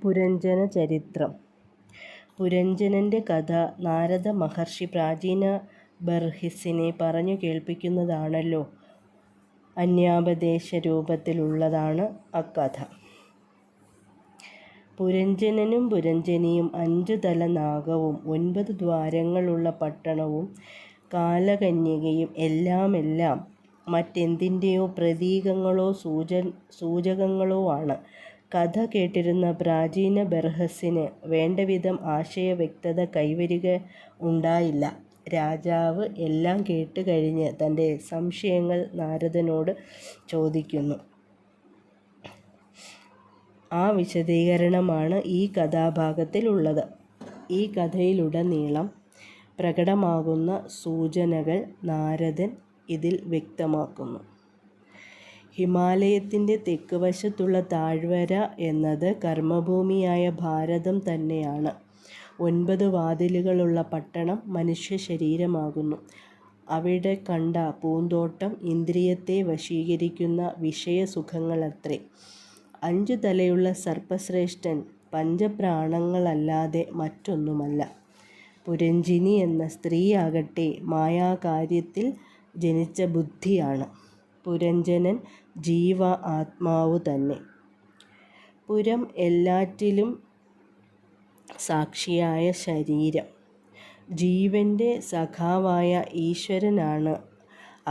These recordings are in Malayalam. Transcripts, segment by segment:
പുരഞ്ജന ചരിത്രം. പുരഞ്ജനൻ്റെ കഥ നാരദ മഹർഷി പ്രാചീന ബർഹിസിനെ പറഞ്ഞു കേൾപ്പിക്കുന്നതാണല്ലോ. അന്യാപദേശ രൂപത്തിലുള്ളതാണ് അക്കഥ. പുരഞ്ജനനും പുരഞ്ജനിയും 5 തല നാഗവും 9 ദ്വാരങ്ങളുള്ള പട്ടണവും കാലകന്യകയും എല്ലാം മറ്റെന്തിൻ്റെയോ പ്രതീകങ്ങളോ സൂചകങ്ങളോ ആണ്. കഥ കേട്ടിരുന്ന പ്രാചീന ബർഹസിന് വേണ്ടവിധം ആശയവ്യക്തത കൈവരിക ഉണ്ടായില്ല. രാജാവ് എല്ലാം കേട്ട് കഴിഞ്ഞ് തൻ്റെ സംശയങ്ങൾ നാരദനോട് ചോദിക്കുന്നു. ആ വിശദീകരണമാണ് ഈ കഥാഭാഗത്തിലുള്ളത്. ഈ കഥയിലുടനീളം പ്രകടമാകുന്ന സൂചനകൾ നാരദൻ ഇതിൽ വ്യക്തമാക്കുന്നു. ഹിമാലയത്തിൻ്റെ തെക്ക് വശത്തുള്ള താഴ്വര എന്നത് കർമ്മഭൂമിയായ ഭാരതം തന്നെയാണ്. 9 വാതിലുകളുള്ള പട്ടണം മനുഷ്യ ശരീരമാകുന്നു. അവിടെ കണ്ട പൂന്തോട്ടം ഇന്ദ്രിയത്തെ വശീകരിക്കുന്ന വിഷയസുഖങ്ങളത്രേ. 5 തലയുള്ള സർപ്പശ്രേഷ്ഠൻ പഞ്ചപ്രാണങ്ങളല്ലാതെ മറ്റൊന്നുമല്ല. പുരഞ്ജിനി എന്ന സ്ത്രീയാകട്ടെ മായാകാര്യത്തിൽ ജനിച്ച ബുദ്ധിയാണ്. പുരഞ്ജനൻ ജീവ ആത്മാവു തന്നെ. പുരം എല്ലാറ്റിലും സാക്ഷിയായ ശരീരം. ജീവൻ്റെ സഖാവായ ഈശ്വരനാണ്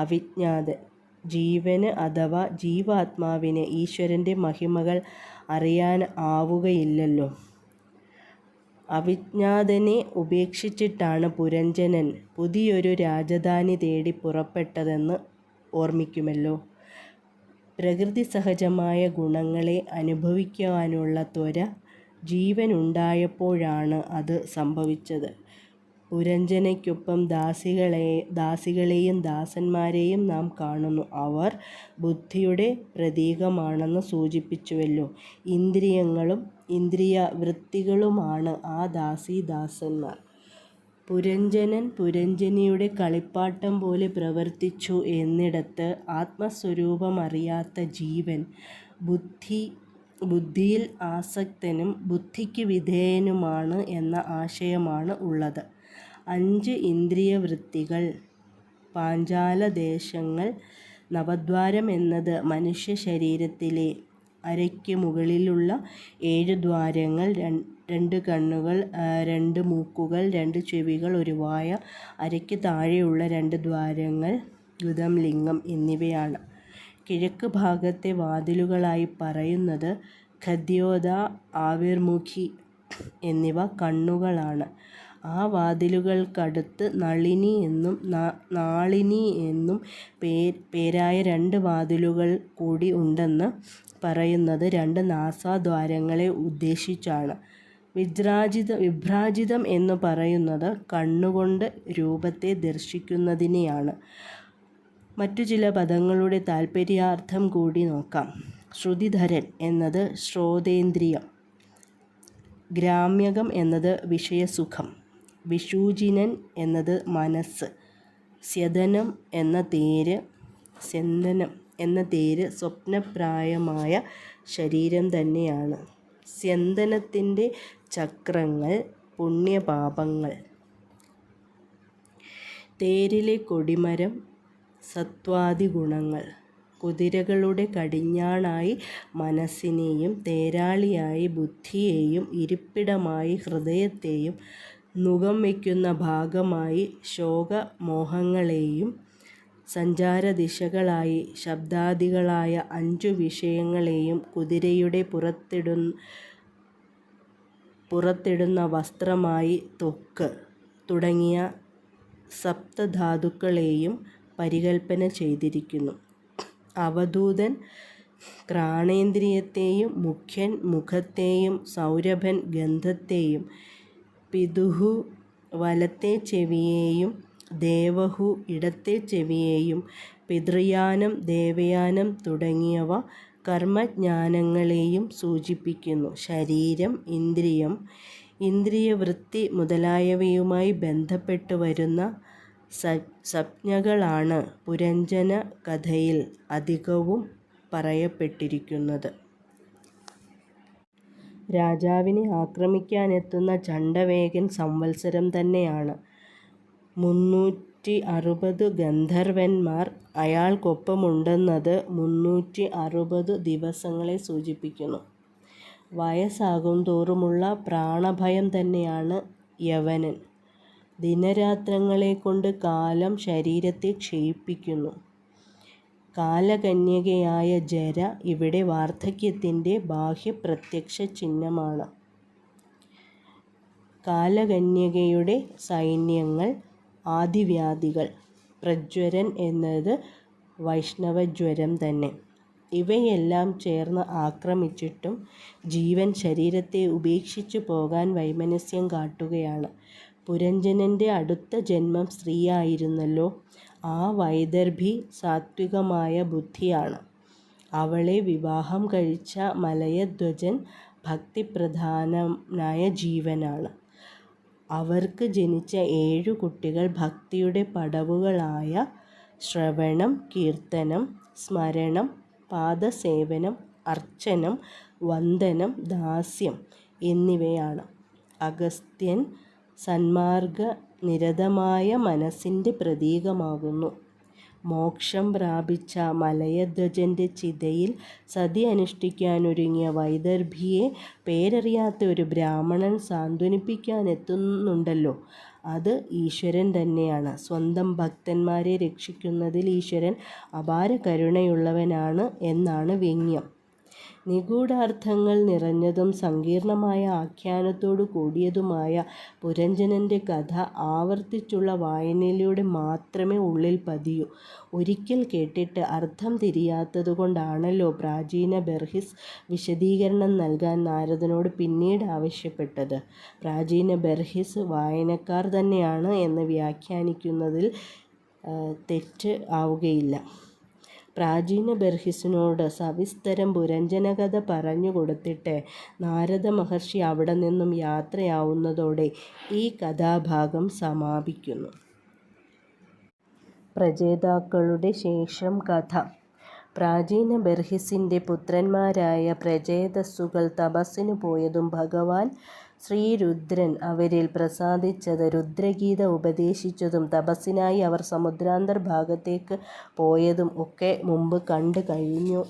അവിജ്ഞാതൻ. ജീവന് അഥവാ ജീവാത്മാവിന് ഈശ്വരൻ്റെ മഹിമകൾ അറിയാൻ ആവുകയില്ലല്ലോ. അവിജ്ഞാതനെ ഉപേക്ഷിച്ചിട്ടാണ് പുരഞ്ജനൻ പുതിയൊരു രാജധാനി തേടി പുറപ്പെട്ടതെന്ന് ഓർമ്മിക്കുമല്ലോ. പ്രകൃതി സഹജമായ ഗുണങ്ങളെ അനുഭവിക്കുവാനുള്ള ത്വര ജീവനുണ്ടായപ്പോഴാണ് അത് സംഭവിച്ചത്. പുരഞ്ജനയ്ക്കൊപ്പം ദാസികളെയും ദാസന്മാരെയും നാം കാണുന്നു. അവർ ബുദ്ധിയുടെ പ്രതീകമാണെന്ന് സൂചിപ്പിച്ചുവല്ലോ. ഇന്ദ്രിയങ്ങളും ഇന്ദ്രിയവൃത്തികളുമാണ് ആ ദാസീദാസന്മാർ. പുരഞ്ജനൻ പുരഞ്ജനിയുടെ കളിപ്പാട്ടം പോലെ പ്രവർത്തിച്ചു എന്നിടത്ത് ആത്മസ്വരൂപമറിയാത്ത ജീവൻ ബുദ്ധിയിൽ ആസക്തനും ബുദ്ധിക്ക് വിധേയനുമാണ് എന്ന ആശയമാണ് ഉള്ളത്. 5 ഇന്ദ്രിയവൃത്തികൾ, പാഞ്ചാലദേശങ്ങൾ, നവദ്വാരം എന്നത് മനുഷ്യ ശരീരത്തിലെ അരയ്ക്ക് മുകളിലുള്ള 7 ദ്വാരങ്ങൾ, 2 കണ്ണുകൾ, 2 മൂക്കുകൾ, 2 ചെവികൾ, 1 വായ, അരയ്ക്ക് താഴെയുള്ള 2 ദ്വാരങ്ങൾ, ഗുദം, ലിംഗം എന്നിവയാണ്. കിഴക്ക് ഭാഗത്തെ വാതിലുകളായി പറയുന്നത് ഖദ്യോത, ആവിർമുഖി എന്നിവ കണ്ണുകളാണ്. ആ വാതിലുകൾക്കടുത്ത് നളിനി എന്നും നാളിനി എന്നും പേരായ 2 വാതിലുകൾ കൂടി ഉണ്ടെന്ന് പറയുന്നത് 2 നാസാദ്വാരങ്ങളെ ഉദ്ദേശിച്ചാണ്. വിഭ്രാജിതം എന്നു പറയുന്നത് കണ്ണുകൊണ്ട് രൂപത്തെ ദർശിക്കുന്നതിനെയാണ്. മറ്റു ചില പദങ്ങളുടെ താൽപര്യാർത്ഥം കൂടി നോക്കാം. ശ്രുതിധരൻ എന്നത് ശ്രോതേന്ദ്രിയം, ഗ്രാമ്യകം എന്നത് വിഷയസുഖം, വിഷൂചിനൻ എന്നത് മനസ്സ്, സ്യന്ദനം എന്ന തേര് സ്വപ്നപ്രായമായ ശരീരം തന്നെയാണ്. സ്യന്ദനത്തിൻ്റെ ചക്രങ്ങൾ പുണ്യപാപങ്ങൾ. തേരിലെ കൊടിമരം സത്വാദി ഗുണങ്ങൾ. കുതിരകളുടെ കടിഞ്ഞാണായി മനസ്സിനെയും തേരാളിയായി ബുദ്ധിയെയും ഇരിപ്പിടമായി ഹൃദയത്തെയും നുകം വയ്ക്കുന്ന ഭാഗമായി ശോകമോഹങ്ങളെയും സഞ്ചാരദിശകളായി ശബ്ദാദികളായ 5 വിഷയങ്ങളെയും കുതിരയുടെ പുറത്തിടുന്ന വസ്ത്രമായി ത്വക്ക് തുടങ്ങിയ സപ്തധാതുക്കളെയും പരികൽപ്പന ചെയ്തിരിക്കുന്നു. അവധൂതൻ ഘ്രാണേന്ദ്രിയത്തെയും, മുഖ്യൻ മുഖത്തെയും, സൗരഭൻ ഗന്ധത്തെയും, പിതുഹു വലത്തെ ചെവിയെയും, ദേവഹു ഇടത്തെ ചെവിയെയും, പിതൃയാനം ദേവയാനം തുടങ്ങിയവ കർമ്മജ്ഞാനങ്ങളെയും സൂചിപ്പിക്കുന്നു. ശരീരം, ഇന്ദ്രിയം, ഇന്ദ്രിയവൃത്തി മുതലായവയുമായി ബന്ധപ്പെട്ടു വരുന്ന സംജ്ഞകളാണ് പുരഞ്ജന കഥയിൽ അധികവും പറയപ്പെട്ടിരിക്കുന്നത്. രാജാവിനെ ആക്രമിക്കാനെത്തുന്ന ചണ്ഡവേഗൻ സംവത്സരം തന്നെയാണ്. 360 ഗന്ധർവന്മാർ അയാൾക്കൊപ്പമുണ്ടെന്നത് 360 ദിവസങ്ങളെ സൂചിപ്പിക്കുന്നു. വയസ്സാകുന്തോറുമുള്ള പ്രാണഭയം തന്നെയാണ് യവനൻ. ദിനരാത്രങ്ങളെക്കൊണ്ട് കാലം ശരീരത്തെ ക്ഷയിപ്പിക്കുന്നു. കാലകന്യകയായ ജര ഇവിടെ വാർദ്ധക്യത്തിൻ്റെ ബാഹ്യപ്രത്യക്ഷ ചിഹ്നമാണ്. കാലകന്യകയുടെ സൈന്യങ്ങൾ ആദിവ്യാധികൾ. പ്രജ്വരൻ എന്നത് വൈഷ്ണവജ്വരം തന്നെ. ഇവയെല്ലാം ചേർന്ന് ആക്രമിച്ചിട്ടും ജീവൻ ശരീരത്തെ ഉപേക്ഷിച്ചു പോകാൻ വൈമനസ്യം കാട്ടുകയാണ്. പുരഞ്ജനൻ്റെ അടുത്ത ജന്മം സ്ത്രീയായിരുന്നല്ലോ. ആ വൈദർഭി സാത്വികമായ ബുദ്ധിയാണ്. അവളെ വിവാഹം കഴിച്ച മലയധ്വജൻ ഭക്തിപ്രധാനനായ ജീവനാണ്. അവർക്ക് ജനിച്ച 7 കുട്ടികൾ ഭക്തിയുടെ പടവുകളായ ശ്രവണം, കീർത്തനം, സ്മരണം, പാദസേവനം, അർച്ചനം, വന്ദനം, ദാസ്യം എന്നിവയാണ്. അഗസ്ത്യൻ സന്മാർഗനിരതമായ മനസ്സിൻ്റെ പ്രതീകമാകുന്നു. മോക്ഷം പ്രാപിച്ച മലയധ്വജൻ്റെ ചിതയിൽ സതി അനുഷ്ഠിക്കാനൊരുങ്ങിയ വൈദർഭിയെ പേരറിയാത്ത ഒരു ബ്രാഹ്മണൻ സാന്ത്വനിപ്പിക്കാനെത്തുന്നുണ്ടല്ലോ, അത് ഈശ്വരൻ തന്നെയാണ്. സ്വന്തം ഭക്തന്മാരെ രക്ഷിക്കുന്നതിൽ ഈശ്വരൻ അപാര കരുണയുള്ളവനാണ് എന്നാണ് വ്യംഗ്യം. നിഗൂഢാർത്ഥങ്ങൾ നിറഞ്ഞതും സങ്കീർണമായ ആഖ്യാനത്തോടു കൂടിയതുമായ പുരഞ്ജനൻ്റെ കഥ ആവർത്തിച്ചുള്ള വായനയിലൂടെ മാത്രമേ ഉള്ളിൽ പതിയൂ. ഒരിക്കൽ കേട്ടിട്ട് അർത്ഥം തിരിയാത്തതുകൊണ്ടാണല്ലോ പ്രാചീന ബർഹിസ് വിശദീകരണം നൽകാൻ നാരദനോട് പിന്നീട് ആവശ്യപ്പെട്ടത്. പ്രാചീന ബർഹിസ് വായനക്കാർ തന്നെയാണ് എന്ന് വ്യാഖ്യാനിക്കുന്നതിൽ തെറ്റ് ആവുകയില്ല. പ്രാചീന ബർഹിസിനോട് സവിസ്തരം പുരഞ്ജനകഥ പറഞ്ഞു കൊടുത്തിട്ട് നാരദ മഹർഷി അവിടെ നിന്നും യാത്രയാവുന്നതോടെ ഈ കഥാഭാഗം സമാപിക്കുന്നു. പ്രചേതാക്കളുടെ ശേഷം കഥ. പ്രാചീന ബർഹിസിൻ്റെ പുത്രന്മാരായ പ്രചേതസ്സുകൾ തപസ്സിനു പോയതും ഭഗവാൻ ശ്രീരുദ്രൻ അവരിൽ പ്രസാദിച്ചത്, രുദ്രഗീത ഉപദേശിച്ചതും തപസ്സിനായി അവർ സമുദ്രാന്തർഭാഗത്തേക്ക് പോയതും ഒക്കെ മുമ്പ് കണ്ടു കഴിഞ്ഞു.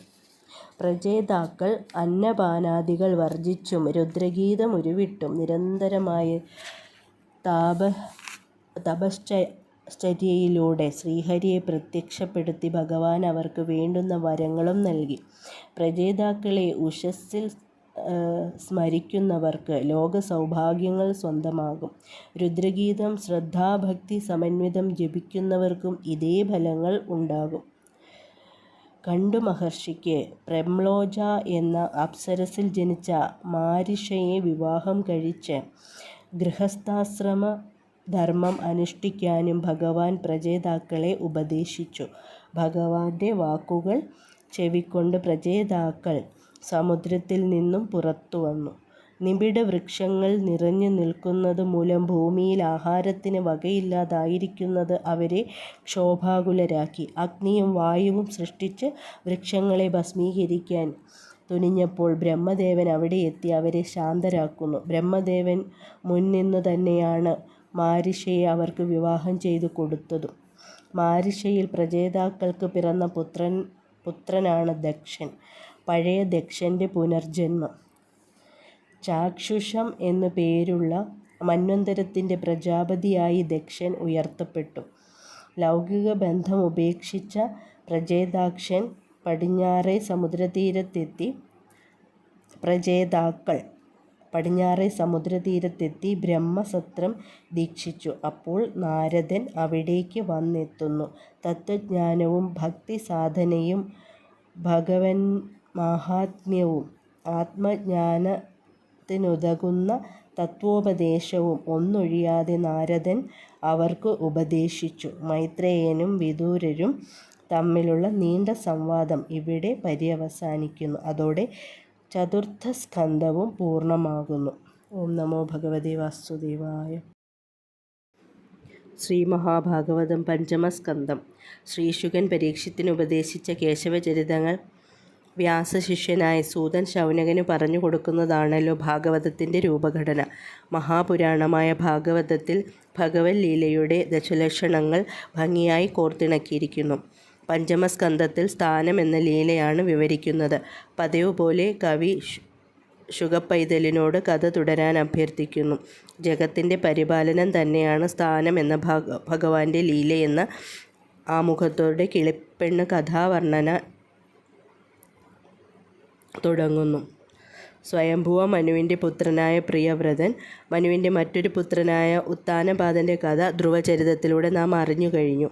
പ്രചേതാക്കൾ അന്നപാനാദികൾ വർജിച്ചും രുദ്രഗീതം ഉരുവിട്ടും നിരന്തരമായ തപശ്ചര്യയിലൂടെ ശ്രീഹരിയെ പ്രത്യക്ഷപ്പെടുത്തി ഭഗവാൻ അവർക്ക് വേണ്ടുന്ന വരങ്ങളും നൽകി. പ്രചേതാക്കളെ ഉഷസ്സിൽ സ്മരിക്കുന്നവർക്ക് ലോകസൗഭാഗ്യങ്ങൾ സ്വന്തമാകും. രുദ്രഗീതം ശ്രദ്ധാഭക്തി സമന്വിതം ജപിക്കുന്നവർക്കും ഇതേ ഫലങ്ങൾ ഉണ്ടാകും. കണ്ടു മഹർഷിക്ക് പ്രംലോജ എന്ന അപ്സരസിൽ ജനിച്ച മാരിഷയെ വിവാഹം കഴിച്ച് ഗൃഹസ്ഥാശ്രമ ധർമ്മം അനുഷ്ഠിക്കാനും ഭഗവാൻ പ്രചേതാക്കളെ ഉപദേശിച്ചു. ഭഗവാന്റെ വാക്കുകൾ ചെവിക്കൊണ്ട് പ്രചേതാക്കൾ സമുദ്രത്തിൽ നിന്നും പുറത്തു വന്നു. നിബിഡ വൃക്ഷങ്ങൾ നിറഞ്ഞു നിൽക്കുന്നത് മൂലം ഭൂമിയിൽ ആഹാരത്തിന് വകയില്ലാതായിരിക്കുന്നത് അവരെ ക്ഷോഭാകുലരാക്കി. അഗ്നിയും വായുവും സൃഷ്ടിച്ച് വൃക്ഷങ്ങളെ ഭസ്മീകരിക്കാൻ തുനിഞ്ഞപ്പോൾ ബ്രഹ്മദേവൻ അവിടെ എത്തി അവരെ ശാന്തരാക്കുന്നു. ബ്രഹ്മദേവൻ മുൻനിന്നു തന്നെയാണ് മാരിഷയെ അവർക്ക് വിവാഹം ചെയ്തു കൊടുത്തതും. മാരിഷയിൽ പ്രചേതാക്കൾക്ക് പിറന്ന പുത്രനാണ് ദക്ഷൻ. പഴയ ദക്ഷൻ്റെ പുനർജന്മം. ചാക്ഷുഷം എന്നു പേരുള്ള മന്വന്തരത്തിൻ്റെ പ്രജാപതിയായി ദക്ഷൻ ഉയർത്തപ്പെട്ടു. ലൗകിക ബന്ധം ഉപേക്ഷിച്ച പ്രചേതാക്കൾ പടിഞ്ഞാറേ സമുദ്രതീരത്തെത്തി ബ്രഹ്മസത്രം ദീക്ഷിച്ചു. അപ്പോൾ നാരദൻ അവിടേക്ക് വന്നെത്തുന്നു. തത്വജ്ഞാനവും ഭക്തിസാധനയും ഭഗവന്മാഹാത്മ്യവും ആത്മജ്ഞാനത്തിനുതകുന്ന തത്വോപദേശവും ഒന്നൊഴിയാതെ നാരദൻ അവർക്ക് ഉപദേശിച്ചു. മൈത്രേയനും വിദൂരരും തമ്മിലുള്ള നീണ്ട സംവാദം ഇവിടെ പര്യവസാനിക്കുന്നു. അതോടെ ചതുർത്ഥ സ്കന്ധവും പൂർണ്ണമാകുന്നു. ഓം നമോ ഭഗവതേ വാസുദേവായ. ശ്രീമഹാഭാഗവതം പഞ്ചമസ്കന്ധം. ശ്രീശുകൻ പരീക്ഷത്തിന് ഉപദേശിച്ച കേശവചരിതങ്ങൾ. വ്യാസശിഷ്യനായ സൂതൻ ശൗനകന് പറഞ്ഞു കൊടുക്കുന്നതാണല്ലോ ഭാഗവതത്തിൻ്റെ രൂപഘടന. മഹാപുരാണമായ ഭാഗവതത്തിൽ ഭഗവത് ലീലയുടെ ദശലക്ഷണങ്ങൾ ഭംഗിയായി കോർത്തിണക്കിയിരിക്കുന്നു. പഞ്ചമസ്കന്ധത്തിൽ സ്ഥാനം എന്ന ലീലയാണ് വിവരിക്കുന്നത്. പതിവ് പോലെ കവി ശുകപൈതലിനോട് കഥ തുടരാൻ അഭ്യർത്ഥിക്കുന്നു. ജഗത്തിൻ്റെ പരിപാലനം തന്നെയാണ് സ്ഥാനം എന്ന ഭഗവാന്റെ ലീലയെന്ന ആമുഖത്തോടെ കിളിപ്പെണ്ണ് കഥാവർണ്ണന തുടങ്ങുന്നു. സ്വയംഭുവ മനുവിൻ്റെ പുത്രനായ പ്രിയവ്രതൻ, മനുവിൻ്റെ മറ്റൊരു പുത്രനായ ഉത്താനപാദൻ്റെ കഥ ധ്രുവചരിതത്തിലൂടെ നാം അറിഞ്ഞു കഴിഞ്ഞു.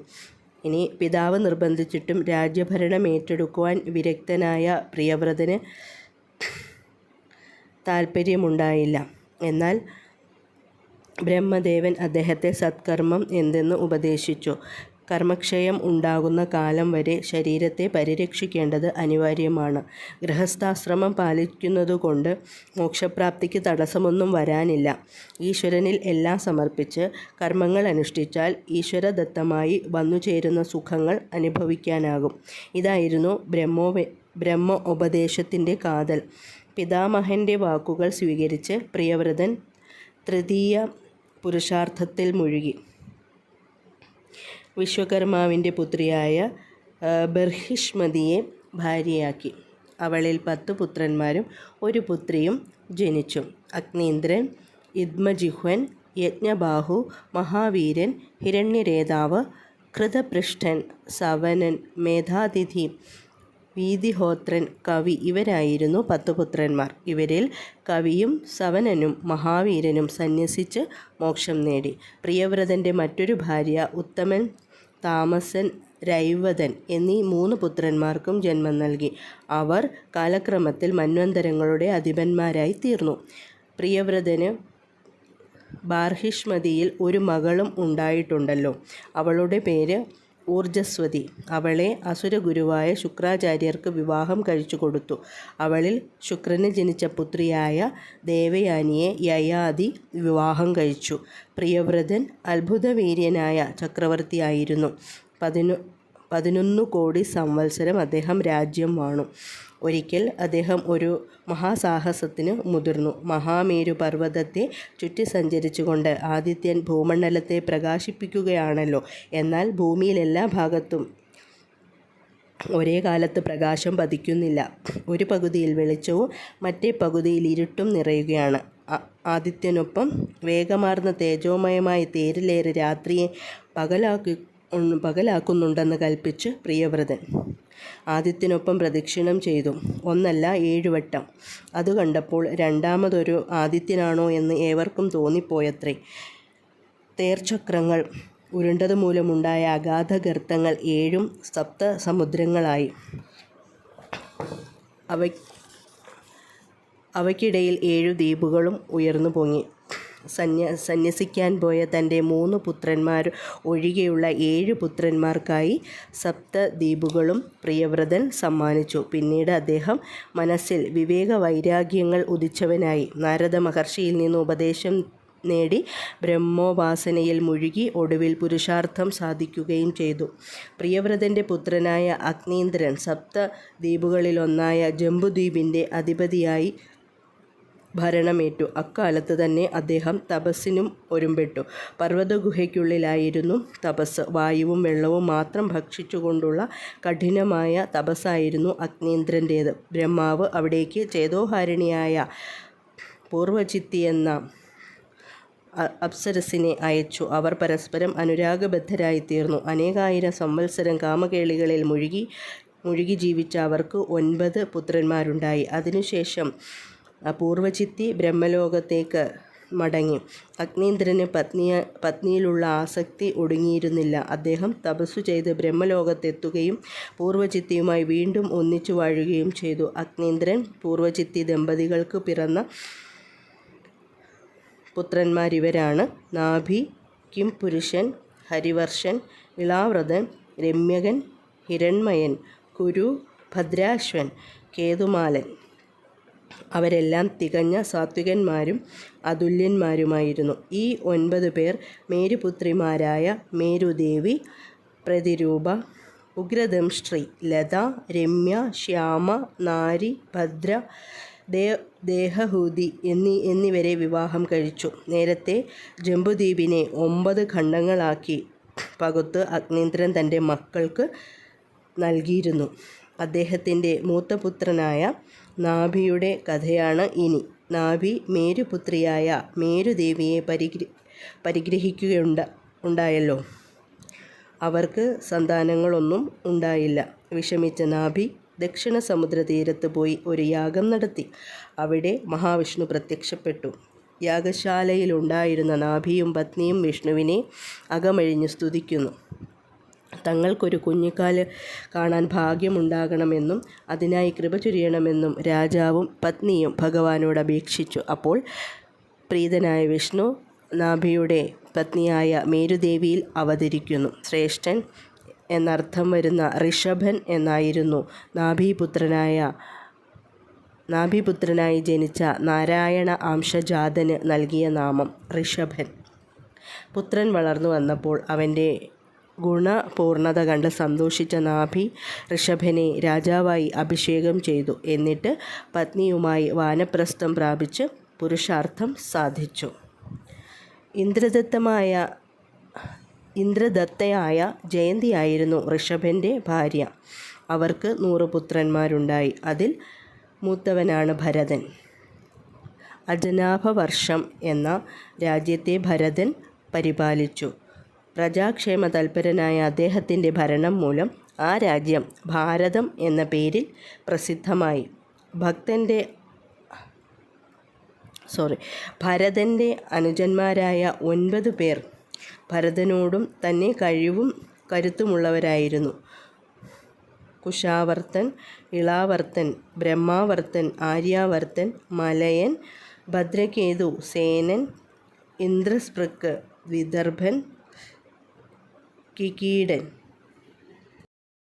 ഇനി പിതാവ് നിർബന്ധിച്ചിട്ടും രാജ്യഭരണം ഏറ്റെടുക്കുവാൻ വിരക്തനായ പ്രിയവ്രതന് താൽപ്പര്യമുണ്ടായില്ല. എന്നാൽ ബ്രഹ്മദേവൻ അദ്ദേഹത്തെ സത്കർമ്മം എന്തെന്ന് ഉപദേശിച്ചു. കർമ്മക്ഷയം ഉണ്ടാകുന്ന കാലം വരെ ശരീരത്തെ പരിരക്ഷിക്കേണ്ടത് അനിവാര്യമാണ്. ഗൃഹസ്ഥാശ്രമം പാലിക്കുന്നതുകൊണ്ട് മോക്ഷപ്രാപ്തിക്ക് തടസ്സമൊന്നും വരാനില്ല. ഈശ്വരനിൽ എല്ലാം സമർപ്പിച്ച് കർമ്മങ്ങൾ അനുഷ്ഠിച്ചാൽ ഈശ്വരദത്തമായി വന്നുചേരുന്ന സുഖങ്ങൾ അനുഭവിക്കാനാകും. ഇതായിരുന്നു ബ്രഹ്മ ഉപദേശത്തിൻ്റെ കാതൽ. പിതാമഹൻ്റെ വാക്കുകൾ സ്വീകരിച്ച് പ്രിയവ്രതൻ തൃതീയ പുരുഷാർത്ഥത്തിൽ മുഴുകി. വിശ്വകർമാവിൻ്റെ പുത്രിയായ ബർഹിഷ്മതിയെ ഭാര്യയാക്കി. അവളിൽ 10 പുത്രന്മാരും 1 പുത്രിയും ജനിച്ചു. അഗ്നീന്ദ്രൻ, യുഗ്മജിഹ്വൻ, യജ്ഞബാഹു, മഹാവീരൻ, ഹിരണ്യരേതാവ്, കൃതപൃഷ്ഠൻ, സവനൻ, മേധാതിഥി, വീതിഹോത്രൻ, കവി ഇവരായിരുന്നു 10 പുത്രന്മാർ. ഇവരിൽ കവിയും സവനനും മഹാവീരനും സന്യസിച്ച് മോക്ഷം നേടി. പ്രിയവ്രതൻ്റെ മറ്റൊരു ഭാര്യ ഉത്തമൻ, താമസൻ, രൈവതൻ എന്നീ 3 പുത്രന്മാർക്കും ജന്മം നൽകി. അവർ കാലക്രമത്തിൽ മന്വന്തരങ്ങളുടെ അധിപന്മാരായി തീർന്നു. പ്രിയവ്രതന് ബാർഹിഷ്മതിയിൽ ഒരു മകളും ഉണ്ടായിട്ടുണ്ടല്ലോ. അവളുടെ പേര് ഊർജസ്വതി. അവളെ അസുരഗുരുവായ ശുക്രാചാര്യർക്ക് വിവാഹം കഴിച്ചു കൊടുത്തു. അവളിൽ ശുക്രന് ജനിച്ച പുത്രിയായ ദേവയാനിയെ യയാതി വിവാഹം കഴിച്ചു. പ്രിയവ്രതൻ അത്ഭുതവീര്യനായ ചക്രവർത്തിയായിരുന്നു. 11 കോടി സംവത്സരം അദ്ദേഹം രാജ്യം വാണു. ഒരിക്കൽ അദ്ദേഹം ഒരു മഹാസാഹസത്തിന് മുതിർന്നു. മഹാമേരു പർവ്വതത്തെ ചുറ്റി സഞ്ചരിച്ചുകൊണ്ട് ആദിത്യൻ ഭൂമണ്ഡലത്തെ പ്രകാശിപ്പിക്കുകയാണല്ലോ. എന്നാൽ ഭൂമിയിൽ എല്ലാ ഭാഗത്തും ഒരേ കാലത്ത് പ്രകാശം പതിക്കുന്നില്ല. ഒരു പകുതിയിൽ വെളിച്ചവും മറ്റേ പകുതിയിൽ ഇരുട്ടും നിറയുകയാണ്. ആദിത്യനൊപ്പം വേഗമാർന്ന തേജോമയമായ തേരിലേറി രാത്രിയെ പകലാക്കുന്നുണ്ടെന്ന് കൽപ്പിച്ച് പ്രിയവ്രതൻ ആദിത്യനൊപ്പം പ്രദക്ഷിണം ചെയ്തു. 1 അല്ല 7 വട്ടം. അത് കണ്ടപ്പോൾ രണ്ടാമതൊരു ആദിത്യനാണോ എന്ന് ഏവർക്കും തോന്നിപ്പോയത്രേ. തേർചക്രങ്ങൾ ഉരുണ്ടതുമൂലമുണ്ടായ അഗാധ ഗർത്തങ്ങൾ 7 സപ്തസമുദ്രങ്ങളായി. അവയ്ക്കിടയിൽ 7 ദ്വീപുകളും ഉയർന്നു പൊങ്ങി. സന്യസിക്കാൻ പോയ തൻ്റെ 3 പുത്രന്മാർ ഒഴികെയുള്ള 7 പുത്രന്മാർക്കായി സപ്തദ്വീപുകളും പ്രിയവ്രതൻ സമ്മാനിച്ചു. പിന്നീട് അദ്ദേഹം മനസ്സിൽ വിവേകവൈരാഗ്യങ്ങൾ ഉദിച്ചവനായി നാരദ മഹർഷിയിൽ നിന്ന് ഉപദേശം നേടി ബ്രഹ്മോപാസനയിൽ മുഴുകി ഒടുവിൽ പുരുഷാർത്ഥം സാധിക്കുകയും ചെയ്തു. പ്രിയവ്രതൻ്റെ പുത്രനായ അഗ്നീന്ദ്രൻ സപ്തദ്വീപുകളിലൊന്നായ ജംബുദ്വീപിൻ്റെ അധിപതിയായി ഭരണമേറ്റു. അക്കാലത്ത് തന്നെ അദ്ദേഹം തപസ്സിനും ഒരുമ്പെട്ടു. പർവ്വതഗുഹയ്ക്കുള്ളിലായിരുന്നു തപസ്. വായുവും വെള്ളവും മാത്രം ഭക്ഷിച്ചുകൊണ്ടുള്ള കഠിനമായ തപസ്സായിരുന്നു അഗ്നീന്ദ്രൻ്റേത്. ബ്രഹ്മാവ് അവിടേക്ക് ചേതോഹാരിണിയായ പൂർവചിത്തി എന്ന അപ്സരസിനെ അയച്ചു. അവർ പരസ്പരം അനുരാഗബദ്ധരായിത്തീർന്നു. അനേകായിരം സംവത്സരം കാമകേളികളിൽ മുഴുകി ജീവിച്ച അവർക്ക് 9 പുത്രന്മാരുണ്ടായി. അതിനുശേഷം പൂർവചിത്തി ബ്രഹ്മലോകത്തേക്ക് മടങ്ങി. അഗ്നീന്ദ്രന് പത്നിയിലുള്ള ആസക്തി ഒടുങ്ങിയിരുന്നില്ല. അദ്ദേഹം തപസ്സു ചെയ്ത് ബ്രഹ്മലോകത്തെത്തുകയും പൂർവചിത്തിയുമായി വീണ്ടും ഒന്നിച്ചു വാഴുകയും ചെയ്തു. അഗ്നീന്ദ്രൻ പൂർവചിത്തി ദമ്പതികൾക്ക് പിറന്ന പുത്രന്മാരിവരാണ്: നാഭി, കിംപുരുഷൻ, ഹരിവർഷൻ, ഇളാവ്രതൻ, രമ്യകൻ, ഹിരൺമയൻ, കുരു, ഭദ്രാശ്വൻ, കേതുമാലൻ. അവരെല്ലാം തികഞ്ഞ സാത്വികന്മാരും അതുല്യന്മാരുമായിരുന്നു. ഈ 9 പേർ മേരുപുത്രിമാരായ മേരുദേവി, പ്രതിരൂപ, ഉഗ്രദംശ്രീ, ലത, രമ്യ, ശ്യാമ, നാരി, ഭദ്ര, ദേഹഹൂതി എന്നിവരെ വിവാഹം കഴിച്ചു. നേരത്തെ ജംബുദ്വീപിനെ 9 ഖണ്ഡങ്ങളാക്കി പകുത്ത് അഗ്നീന്ദ്രൻ തൻ്റെ മക്കൾക്ക് നൽകിയിരുന്നു. അദ്ദേഹത്തിൻ്റെ മൂത്തപുത്രനായ നാഭിയുടെ കഥയാണ് ഇനി. നാഭി മേരുപുത്രിയായ മേരുദേവിയെ പരിഗ്രഹിക്കുകയുണ്ടായല്ലോ. അവർക്ക് സന്താനങ്ങളൊന്നും ഉണ്ടായില്ല. വിഷമിച്ച നാഭി ദക്ഷിണ സമുദ്ര തീരത്ത് പോയി ഒരു യാഗം നടത്തി. അവിടെ മഹാവിഷ്ണു പ്രത്യക്ഷപ്പെട്ടു. യാഗശാലയിലുണ്ടായിരുന്ന നാഭിയും പത്നിയും വിഷ്ണുവിനെ അകമഴിഞ്ഞ് സ്തുതിക്കുന്നു. തങ്ങൾക്കൊരു കുഞ്ഞിക്കാല് കാണാൻ ഭാഗ്യമുണ്ടാകണമെന്നും അതിനായി കൃപ ചൊരിയണമെന്നും രാജാവും പത്നിയും ഭഗവാനോട് അപേക്ഷിച്ചു. അപ്പോൾ പ്രീതനായ വിഷ്ണു നാഭിയുടെ പത്നിയായ മേരുദേവിയിൽ അവതരിക്കുന്നു. ശ്രേഷ്ഠൻ എന്നർത്ഥം വരുന്ന ഋഷഭൻ എന്നായിരുന്നു നാഭിപുത്രനായി ജനിച്ച നാരായണ അംശജാതന് നൽകിയ നാമം ഋഷഭൻ. പുത്രൻ വളർന്നു വന്നപ്പോൾ അവൻ്റെ ഗുണപൂർണത കണ്ട് സന്തോഷിച്ച നാഭി ഋഷഭനെ രാജാവായി അഭിഷേകം ചെയ്തു. എന്നിട്ട് പത്നിയുമായി വാനപ്രസ്ഥം പ്രാപിച്ച് പുരുഷാർത്ഥം സാധിച്ചു. ഇന്ദ്രദത്തയായ ജയന്തിയായിരുന്നു ഋഷഭൻ്റെ ഭാര്യ. അവർക്ക് 100 പുത്രന്മാരുണ്ടായി. അതിൽ മൂത്തവനാണ് ഭരതൻ. അജനാഭവർഷം എന്ന രാജ്യത്തെ ഭരതൻ പരിപാലിച്ചു. പ്രജാക്ഷേമ തൽപരനായ അദ്ദേഹത്തിൻ്റെ ഭരണം മൂലം ആ രാജ്യം ഭാരതം എന്ന പേരിൽ പ്രസിദ്ധമായി. ഭരതൻ്റെ അനുജന്മാരായ 9 പേർ ഭരതനോടും തന്നെ കഴിവും കരുത്തുമുള്ളവരായിരുന്നു. കുശാവർത്തൻ, ഇളാവർത്തൻ, ബ്രഹ്മാവർത്തൻ, ആര്യാവർത്തൻ, മലയൻ, ഭദ്രകേതു, സേനൻ, ഇന്ദ്രസ്പൃക്ക്, വിദർഭൻ, കികീടൻ